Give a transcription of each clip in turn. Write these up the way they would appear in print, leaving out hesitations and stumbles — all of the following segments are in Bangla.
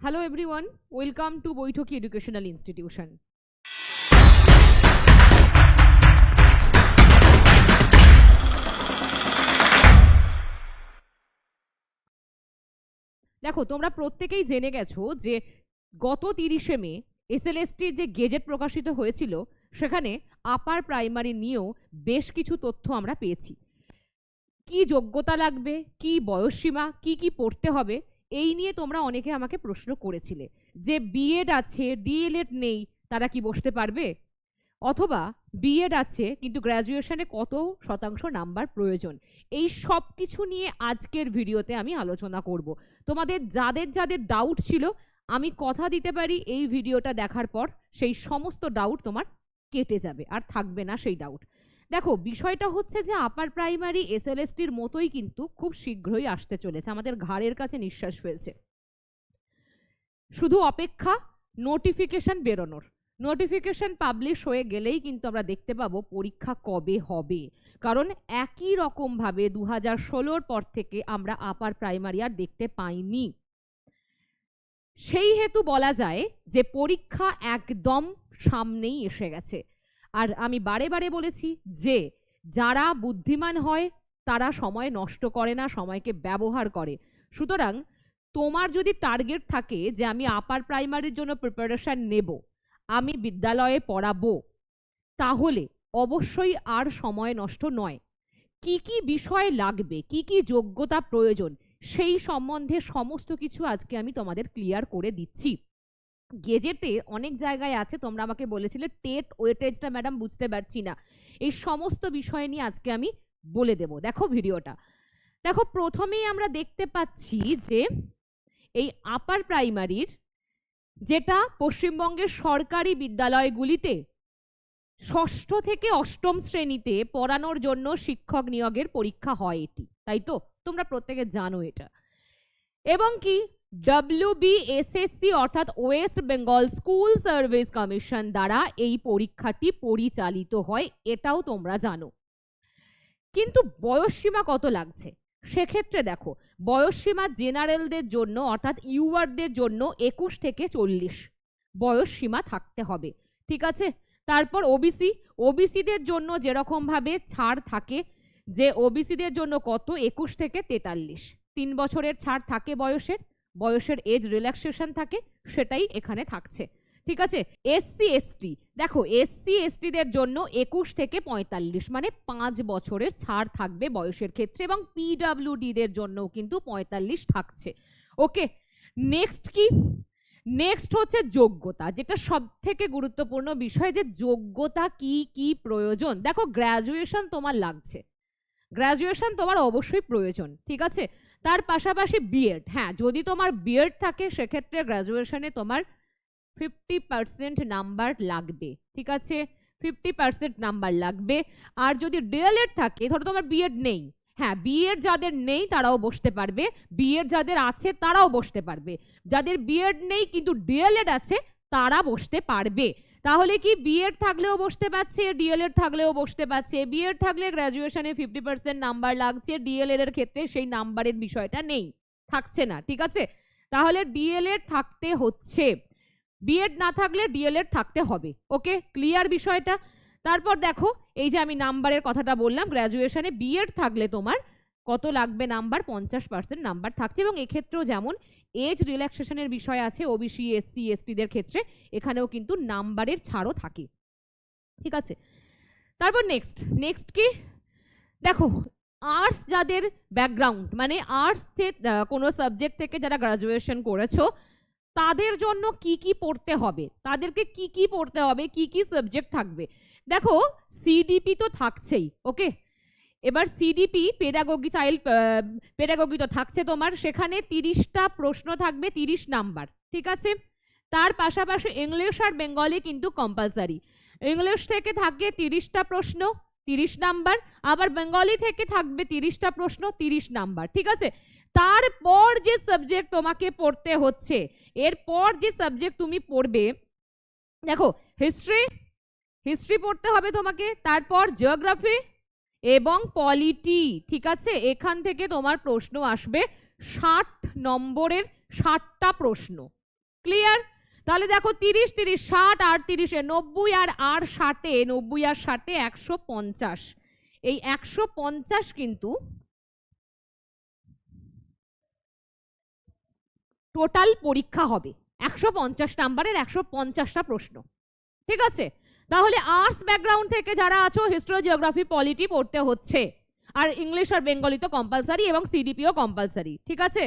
Hello everyone, welcome to Boithoki Educational Institution. দেখো তোমরা প্রত্যেকেই জেনে গেছো যে গত 30শে মে এসএলএসটির যে গেজেট প্রকাশিত হয়েছিল সেখানে আপার প্রাইমারি নিয়েও বেশ কিছু তথ্য আমরা পেয়েছি। কি যোগ্যতা লাগবে, কি বয়সসীমা, কি পড়তে হবে, এই নিয়ে তোমরা অনেকে আমাকে প্রশ্ন করেছিলে যে বিএড আছে ডিএলএড নেই, তারা কি বসতে পারবে, অথবা বিএড আছে কিন্তু গ্র্যাজুয়েশনে কত শতাংশ নাম্বার প্রয়োজন। এই সব কিছু নিয়ে আজকের ভিডিওতে আমি আলোচনা করব। তোমাদের যাদের যাদের ডাউট ছিল আমি কথা দিতে পারি এই ভিডিওটা দেখার পর সেই সমস্ত ডাউট তোমার কেটে যাবে, আর থাকবে না সেই ডাউট। দেখো বিষয়টা হচ্ছে যে আপার প্রাইমারি এসএলএসটির মতোই কিন্তু খুব শীঘ্রই আসতে চলেছে, আমাদের ঘাড়ের কাছে নিঃশ্বাস ফেলছে। শুধু অপেক্ষা নোটিফিকেশন বেরোনোর। নোটিফিকেশন পাবলিশ হয়ে গেলেই কিন্তু আমরা দেখতে পাবো পরীক্ষা কবে হবে, কারণ একই রকম ভাবে 2016-র পর থেকে আমরা আপার প্রাইমারি আর দেখতে পাইনি। সেই হেতু বলা যায় যে পরীক্ষা একদম সামনেই এসে গেছে। আর আমি বারে বারে বলেছি যে যারা বুদ্ধিমান হয় তারা সময় নষ্ট করে না, সময়কে ব্যবহার করে। সুতরাং তোমার যদি টার্গেট থাকে যে আমি আপার প্রাইমারির জন্য প্রিপারেশন নেব, আমি বিদ্যালয়ে পড়াবো, তাহলে অবশ্যই আর সময় নষ্ট নয়। কি বিষয় লাগবে, কি যোগ্যতা প্রয়োজন, সেই সম্বন্ধে সমস্ত কিছু আজকে আমি তোমাদের ক্লিয়ার করে দিচ্ছি। গেজেটে অনেক জায়গায় আছে, তোমরা আমাকে বলেছিলে টেট ওয়েটেজটা ম্যাডাম বুঝতে পারছি না, এই সমস্ত বিষয় নিয়ে আজকে আমি বলে দেব। দেখো ভিডিওটা দেখো, প্রথমেই আমরা দেখতে পাচ্ছি যে এই আপার প্রাইমারির যেটা পশ্চিমবঙ্গের সরকারি বিদ্যালয়গুলিতে ষষ্ঠ থেকে অষ্টম শ্রেণীতে পড়ানোর জন্য শিক্ষক নিয়োগের পরীক্ষা হয়, এটি তাই তো তোমরা প্রত্যেকে জানো এটা। এবং কি WBSSC অর্থাৎ West Bengal school service commission দ্বারা এই পরীক্ষাটি পরিচালিত হয়, এটাও তোমরা জানো। কিন্তু বয়সসীমা কত লাগছে সেক্ষেত্রে দেখো, বয়সসীমা জেনারেলদের জন্য অর্থাৎ ইউআরদের জন্য 21 থেকে 40 বয়সসীমা থাকতে হবে, ঠিক আছে। তারপর ওবিসিদের জন্য যেরকম ভাবে ছাড় থাকে, যে ওবিসিদের জন্য কত 21 থেকে 43 3 বছরের ছাড় থাকে, বয়সের এজ রিল্যাক্সেশন থাকে, সেটাই এখানে থাকছে, ঠিক আছে। এসসি এসটি দেখো, এসসি এসটিদের জন্য 21 থেকে 45 মানে 5 বছরের ছাড় থাকবে বয়সের ক্ষেত্রে, এবং পিডব্লিউডিদের জন্য কিন্তু 45 থাকছে। ওকে, নেক্সট কি, নেক্সট হচ্ছে যোগ্যতা, যেটা সব থেকে গুরুত্বপূর্ণ বিষয়, যে যোগ্যতা কি প্রয়োজন। দেখো গ্র্যাজুয়েশন তোমার লাগছে, গ্র্যাজুয়েশন তোমার অবশ্যই প্রয়োজন, ঠিক আছে। তার পাশাপাশি বিএড, হ্যাঁ যদি তোমার বিএড থাকে সেক্ষেত্রে গ্র্যাজুয়েশনে তোমার 50% নাম্বার লাগবে, ঠিক আছে, 50% নাম্বার লাগবে। আর যদি ডিএলএড থাকে, ধরো তোমার বিএড নেই, হ্যাঁ বিএড যাদের নেই তারাও বসতে পারবে, বিএড যাদের আছে তারাও বসতে পারবে, যাদের বিএড নেই কিন্তু ডিএলএড আছে তারা বসতে পারবে। তাহলে কি বিএড থাকলেও বসতে পারছে, ডিএলএড থাকলেও বসতে পারছে। বিএড থাকলে গ্র্যাজুয়েশনে 50% নাম্বার লাগছে, ডিএলএড এর ক্ষেত্রে সেই নাম্বারের বিষয়টা নেই, থাকছে না, ঠিক আছে। তাহলে ডিএলএড থাকতে হচ্ছে, বিএড না থাকলে ডিএলএড থাকতে হবে। ওকে, ক্লিয়ার বিষয়টা। তারপর দেখো এই যে আমি নাম্বারের কথাটা বললাম, গ্র্যাজুয়েশনে বিএড থাকলে তোমার কত লাগবে নাম্বার, 50% নাম্বার থাকছে, এবং এক্ষেত্রেও যেমন এজ রিল্যাক্সেশনের বিষয় আছে ওবিসি এসসি এসটিদের ক্ষেত্রে, এখানেও কিন্তু নাম্বারের ছাড়ও থাকে, ঠিক আছে। তারপর নেক্সট কি, দেখো আর্টস যাদের ব্যাকগ্রাউন্ড, মানে আর্টস কোনো সাবজেক্ট থেকে যারা গ্রাজুয়েশন করেছো, তাদের জন্য কি পড়তে হবে, তাদেরকে কি পড়তে হবে, কি সাবজেক্ট থাকবে। দেখো সিডিপি তো থাকছেই, ওকে। এবার সিডিপি পেডাগোগি তো থাকছে তোমার, সেখানে 30টা প্রশ্ন থাকবে, 30 নাম্বার, ঠিক আছে। তার পাশাপাশি ইংলিশ আর বেঙ্গলি কিন্তু কম্পালসারি, ইংলিশ থেকে থাকে 30টা প্রশ্ন 30 নাম্বার, আবার বেঙ্গলি থেকে থাকবে 30টা প্রশ্ন 30 নাম্বার, ঠিক আছে। তারপর যে সাবজেক্ট তোমাকে পড়তে হচ্ছে, এরপর যে সাবজেক্ট তুমি পড়বে, দেখো হিস্ট্রি পড়তে হবে তোমাকে, তারপর জিওগ্রাফি এবং পলিটি, ঠিক আছে। এখান থেকে তোমার প্রশ্ন আসবে 60 নম্বরের 60টা প্রশ্ন, ক্লিয়ার? তাহলে দেখো 30 30 60 আর 30 90 আর 60 90 আর 60 150। এই 150 কিন্তু টোটাল পরীক্ষা হবে, 150 নাম্বারের 150টা প্রশ্ন। ঠিক আছে? তাহলে আর্টস ব্যাকগ্রাউন্ড থেকে যারা আছো হিস্ট্রি, জিওগ্রাফি, পলিটি পড়তে হচ্ছে, আর ইংলিশ আর বেঙ্গলি তো কম্পালসারি এবং সিডিপিও কম্পালসারি। ঠিক আছে?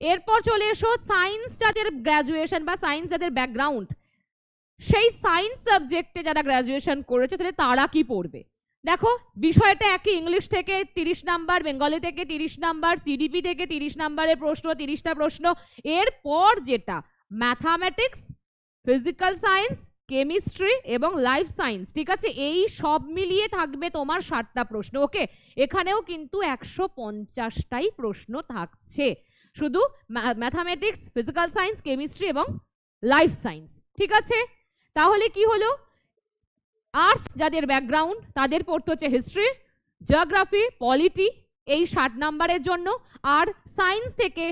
এরপর চলে এসো সায়েন্স যাদের গ্র্যাজুয়েশন বা সায়েন্স যাদের ব্যাকগ্রাউন্ড, সেই সায়েন্স সাবজেক্টে যারা গ্র্যাজুয়েশন করেছে তাহলে তারা কি পড়বে। দেখো বিষয়টা একই, ইংলিশ থেকে 30 নাম্বার, বেঙ্গলি থেকে 30 নাম্বার, সিডিপি থেকে 30 নাম্বারের প্রশ্ন, 30টা প্রশ্ন। এরপর যেটা ম্যাথামেটিক্স, ফিজিক্যাল সায়েন্স, কেমিস্ট্রি এবং লাইফ সায়েন্স, ঠিক আছে, এই সব মিলিয়ে থাকবে তোমার 60টা প্রশ্ন। ওকে, এখানেও কিন্তু 150টাই প্রশ্ন থাকছে, শুধু ম্যাথামেটিক্স, ফিজিক্যাল সায়েন্স, কেমিস্ট্রি এবং লাইফ সায়েন্স। ঠিক আছে? তাহলে কি হলো, আর্টস যাদের ব্যাকগ্রাউন্ড তাদের পড়তে হচ্ছে হিস্ট্রি, জিওগ্রাফি, পলিটি এই 60 নাম্বারের জন্য, আর সায়েন্স থেকে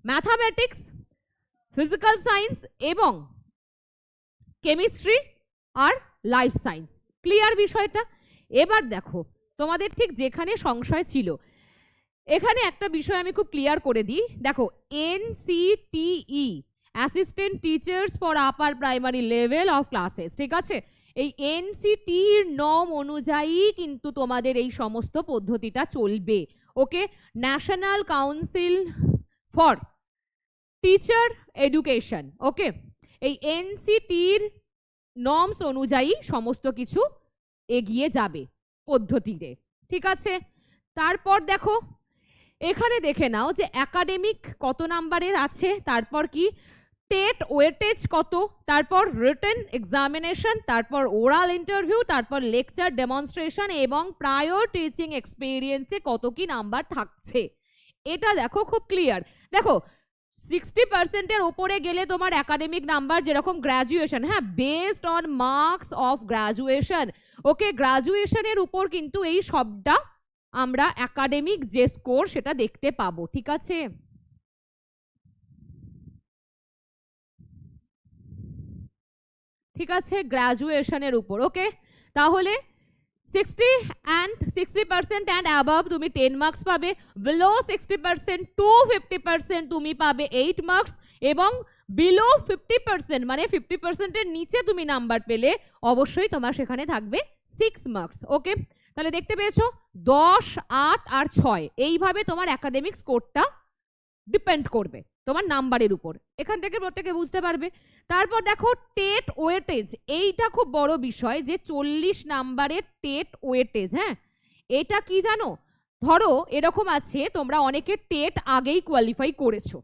ম্যাথামেটিক্স, ফিজিক্যাল সায়েন্স এবং কেমিস্ট্রি আর লাইফ সায়েন্স। ক্লিয়ার বিষয়টা? এবার দেখো তোমাদের ঠিক যেখানে সংশয় ছিল, এখানে একটা বিষয় আমি খুব ক্লিয়ার করে দিই। দেখো NCTE assistant teachers for upper primary level of classes, ঠিক আছে, এই NCTEর নর্ম অনুযায়ী কিন্তু তোমাদের এই সমস্ত পদ্ধতিটা চলবে। Okay, national council for teacher education, okay, এই NCTEর নর্মস অনুযায়ী সমস্ত কিছু এগিয়ে যাবে পদ্ধতিতে। ঠিক আছে? তারপর দেখো এখানে দেখে নাও যে একাডেমিক কত নাম্বারের আছে, তারপর কি টেট ওয়েটেজ কত, তারপর রিটেন এক্সামিনেশন, তারপর ওরাল ইন্টারভিউ, তারপর লেকচার, ডেমনস্ট্রেশন এবং প্রায়র টিচিং এক্সপিরিয়েন্সে কত কি নাম্বার থাকছে। এটা দেখো খুব ক্লিয়ার। দেখো 60%-এর উপরে গেলে তোমার একাডেমিক নাম্বার, যেরকম গ্রাজুয়েশন, হ্যাঁ, based on marks of graduation. Okay, গ্রাজুয়েশনের উপর কিন্তু এই সবটা আমরা একাডেমিক যে স্কোর সেটা দেখতে পাবো। ঠিক আছে? ঠিক আছে, গ্রাজুয়েশনের উপর। ওকে, তাহলে 60% and above তুমি 10 মার্কস পাবে, below 60% to 50% তুমি পাবে 8 মার্কস, এবং below 50% মানে 50%-এর নিচে তুমি নাম্বার পেলে অবশ্যই তোমার সেখানে থাকবে 6 মার্কস। ওকে, তাহলে দেখতে পেয়েছো 10, 8 আর 6 এইভাবে তোমার একাডেমিক স্কোরটা ডিপেন্ড করবে তোমার নাম্বারের উপর। এখান থেকে প্রত্যেকে বুঝতে পারবে। তারপর দেখো টেট ওয়েটেজ, এইটা খুব বড় বিষয় যে 40 নাম্বারের টেট ওয়েটেজ। হ্যাঁ, এটা কি জানো, ধরো এরকম আছে তোমরা অনেকে টেট আগেই কোয়ালিফাই করেছো,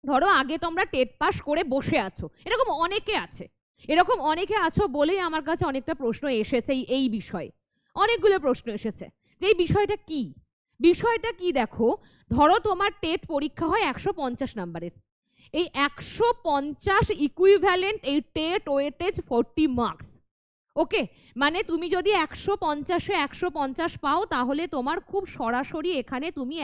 ধরো আগে তোমরা টেট পাস করে বসে আছো, এরকম অনেকে আছে, এরকম অনেকে আছো বলেই আমার কাছে অনেকটা প্রশ্ন এসেছে এই বিষয়ে, অনেকগুলো প্রশ্ন এসেছে যে এই বিষয়টা কি। বিষয়টা কি দেখো, ধরো তোমার টেট পরীক্ষা হয় 150 নাম্বারের, এই 150 ইকুইভ্যালেন্ট এই টেট ওয়েটেজ 40 মার্কস। ওকে, মানে তুমি যদি 150-এ 150 পাও তাহলে তোমার খুব সরাসরি এখানে তুমি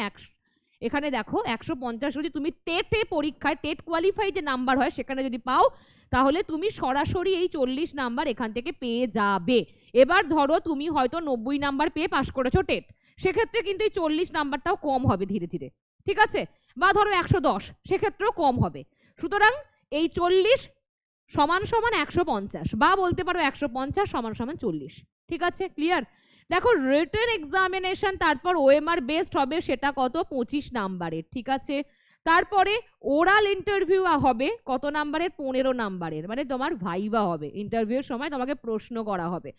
এখানে দেখো 150 যদি তুমি টেটে পরীক্ষায় টেট কোয়ালিফাই যে নাম্বার হয় সেখানে যদি পাও তাহলে তুমি সরাসরি এই 40 নাম্বার এখান থেকে পেয়ে যাবে। এবার ধরো তুমি হয়তো 90 নাম্বার পেয়ে পাস করেছো টেট, সেক্ষেত্রে কিন্তু এই 40 নাম্বারটাও কম হবে ধীরে ধীরে। ঠিক আছে? বা ধরো 110, সেক্ষেত্রেও কম হবে। সুতরাং এই 40 সমান সমান 150, বা বলতে পারো 150 সমান সমান 40। ঠিক আছে? ক্লিয়ার? দেখো রিটেন এক্সামিনেশন তারপর ওএমআর বেসড হবে, সেটা কত 25 নাম্বারের। ঠিক আছে? তারপরে ওরাল ইন্টারভিউ হবে কত নাম্বারের 15 নাম্বারের, মানে তোমার ভাইবা হবে, ইন্টারভিউর সময় তোমাকে প্রশ্ন করা হবে,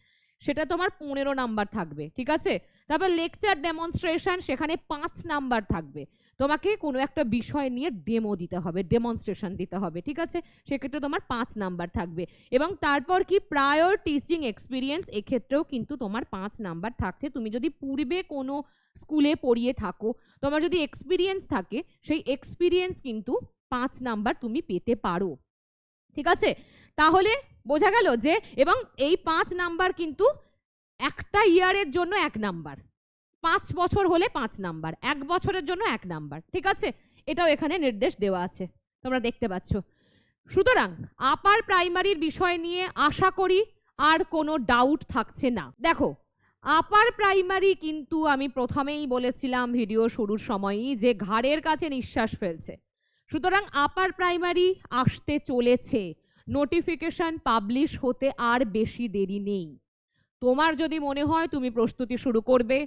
সেটা তোমার 15 নাম্বার থাকবে। ঠিক আছে? তারপর লেকচার ডেমনস্ট্রেশন, সেখানে 5 নাম্বার থাকবে, তোমাকে কোনো একটা বিষয় নিয়ে ডেমো দিতে হবে, ডেমনস্ট্রেশন দিতে হবে। ঠিক আছে? সেক্ষেত্রে তোমার 5 নাম্বার থাকবে। এবং তারপর কি প্রায়র টিচিং এক্সপিরিয়েন্স, এক্ষেত্রেও কিন্তু তোমার 5 নাম্বার থাকছে। তুমি যদি পূর্বে কোনো স্কুলে পড়িয়ে থাকো, তোমার যদি এক্সপিরিয়েন্স থাকে, সেই এক্সপিরিয়েন্স কিন্তু 5 নাম্বার তুমি পেতে পারো। ঠিক আছে? তাহলে বোঝা গেল যে, এবং এই 5 নাম্বার কিন্তু একটা ইয়ারের জন্য 1 নাম্বার, 5 বছর হলে 5 নাম্বার, 1 বছরের জন্য 1 নাম্বার। ঠিক আছে? এটাও এখানে নির্দেশ দেওয়া আছে, তোমরা দেখতে পাচ্ছ। সুতরাং আপার প্রাইমারির বিষয় নিয়ে আশা করি আর কোনো ডাউট থাকছে না। দেখো, আপার প্রাইমারি কিন্তু আমি প্রথমেই বলেছিলাম ভিডিও শুরুর সময়ই যে ঘাড়ের কাছে নিঃশ্বাস ফেলছে। সুতরাং আপার প্রাইমারি আসতে চলেছে, নোটিফিকেশন পাবলিশ হতে আর বেশি দেরি নেই। তোমার যদি মনে হয় তুমি প্রস্তুতি শুরু করবে,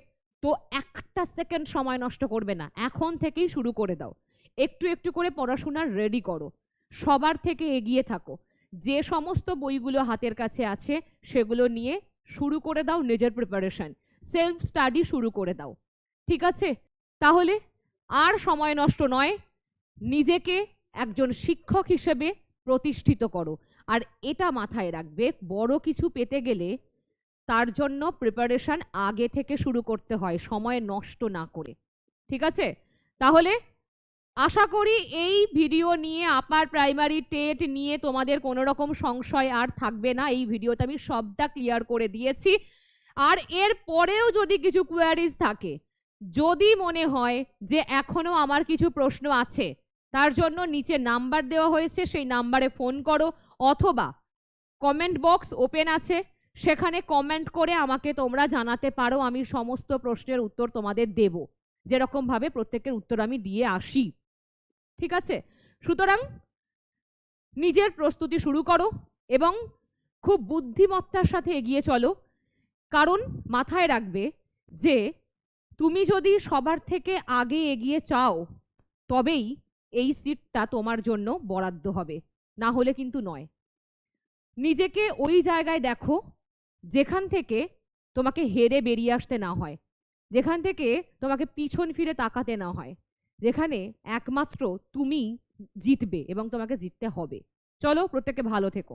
তো একটা সেকেন্ড সময় নষ্ট করবে না, এখন থেকেই শুরু করে দাও। একটু একটু করে পড়াশোনার রেডি করো, সবার থেকে এগিয়ে থাকো। যে সমস্ত বইগুলো হাতের কাছে আছে সেগুলো নিয়ে শুরু করে দাও নিজের প্রিপারেশন, সেলফ স্টাডি শুরু করে দাও। ঠিক আছে? তাহলে আর সময় নষ্ট নয়, নিজেকে একজন শিক্ষক হিসেবে প্রতিষ্ঠিত করো। আর এটা মাথায় রাখবে, বড় কিছু পেতে গেলে তার জন্য প্রিপারেশন আগে থেকে শুরু করতে হয়, সময় নষ্ট না করে। ঠিক আছে? তাহলে আশা করি এই ভিডিও নিয়ে আপার প্রাইমারি টেট নিয়ে তোমাদের কোনো রকম সংশয় আর থাকবে না। এই ভিডিওতে আমি সবটা ক্লিয়ার করে দিয়েছি। আর এর পরেও যদি কিছু কোয়ারিজ থাকে, যদি মনে হয় যে এখনো আমার কিছু প্রশ্ন আছে, তার জন্য নিচে নাম্বার দেওয়া হয়েছে, সেই নাম্বারে ফোন করো, অথবা কমেন্ট বক্স ওপেন আছে, সেখানে কমেন্ট করে আমাকে তোমরা জানাতে পারো। আমি সমস্ত প্রশ্নের উত্তর তোমাদের দেব, যেরকম ভাবে প্রত্যেকের উত্তর আমি দিয়ে আসি। ঠিক আছে? সুতরাং নিজের প্রস্তুতি শুরু করো এবং খুব বুদ্ধিমত্তার সাথে এগিয়ে চলো। কারণ মাথায় রাখবে যে তুমি যদি সবার থেকে আগে এগিয়ে চাও, তবেই এই সিটটা তোমার জন্য বরাদ্দ হবে, না হলে কিন্তু নয়। নিজেকে ওই জায়গায় দেখো যেখান থেকে তোমাকে হেরে বেরিয়ে আসতে না হয়, যেখান থেকে তোমাকে পিছন ফিরে তাকাতে না হয়, যেখানে একমাত্র তুমি জিতবে এবং তোমাকে জিততে হবে। চলো, প্রত্যেকে ভালো থেকো।